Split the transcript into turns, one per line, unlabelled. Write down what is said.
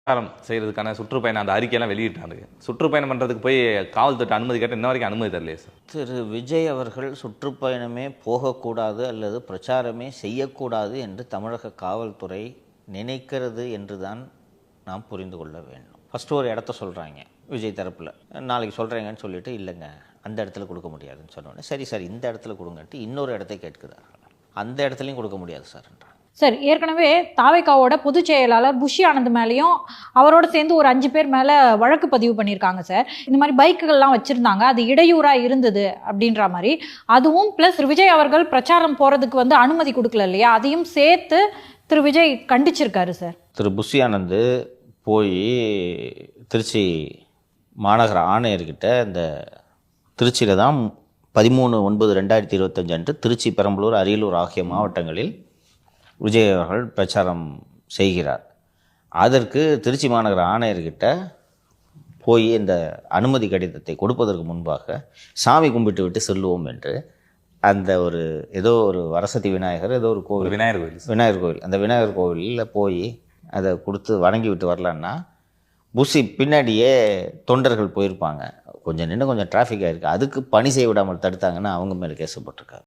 பிரச்சாரம் செய்கிறதுக்கான சுற்றுப்பயணம் அந்த அறிக்கையெல்லாம் வெளியிட்டாங்க. சுற்றுப்பயணம் பண்ணுறதுக்கு போய் காவல்துறை அனுமதி கேட்டு இன்ன வரைக்கும் அனுமதி தரலையே சார்.
திரு விஜய் அவர்கள் சுற்றுப்பயணமே போகக்கூடாது அல்லது பிரச்சாரமே செய்யக்கூடாது என்று தமிழக காவல்துறை நினைக்கிறது என்று தான் நாம் புரிந்து கொள்ள வேண்டும். ஃபஸ்ட்டு ஒரு இடத்த சொல்கிறாங்க விஜய் தரப்பில், நாளைக்கு சொல்கிறீங்கன்னு சொல்லிட்டு இல்லைங்க அந்த இடத்துல கொடுக்க முடியாதுன்னு சொன்னோன்னே சரி சார் இந்த இடத்துல கொடுங்கன்ட்டு இன்னொரு இடத்தை கேட்குறார்கள். அந்த இடத்துலையும் கொடுக்க முடியாது சார்ன்றாங்க.
சார் ஏற்கனவே தாவேகாவோட பொதுச் செயலாளர் புஷி ஆனந்த் மேலேயும் அவரோட சேர்ந்து ஒரு 5 பேர் மேலே வழக்கு பதிவு பண்ணியிருக்காங்க சார். இந்த மாதிரி பைக்குகள்லாம் வச்சுருந்தாங்க, அது இடையூறாக இருந்தது அப்படின்ற மாதிரி. அதுவும் ப்ளஸ் விஜய் அவர்கள் பிரச்சாரம் போகிறதுக்கு அனுமதி கொடுக்கல இல்லையா, அதையும் சேர்த்து திரு விஜய் கண்டிச்சிருக்காரு சார்.
திரு புஷி ஆனந்த் போய் திருச்சி மாநகர ஆணையர்கிட்ட இந்த திருச்சியில் தான் 13/9/2025 அன்று திருச்சி, பெரம்பலூர், அரியலூர் ஆகிய மாவட்டங்களில் விஜய் அவர்கள் பிரச்சாரம் செய்கிறார். அதற்கு திருச்சி மாநகர ஆணையர்கிட்ட போய் இந்த அனுமதி கடிதத்தை கொடுப்பதற்கு முன்பாக சாமி கும்பிட்டு விட்டு செல்லுவோம் என்று அந்த ஒரு ஏதோ ஒரு வரசதி விநாயகர் ஏதோ ஒரு கோவில், விநாயகர் கோவில், அந்த விநாயகர் கோவிலில் போய் அதை கொடுத்து வணங்கி விட்டு வரலான்னா புஷி பின்னாடியே தொண்டர்கள் போயிருப்பாங்க. கொஞ்சம் நின்று கொஞ்சம் டிராஃபிக் ஆகிருக்கு, அதுக்கு பணி செய்ய விடாமல் தடுத்தாங்கன்னா அவங்க மேலே கேசப்பட்டிருக்காரு.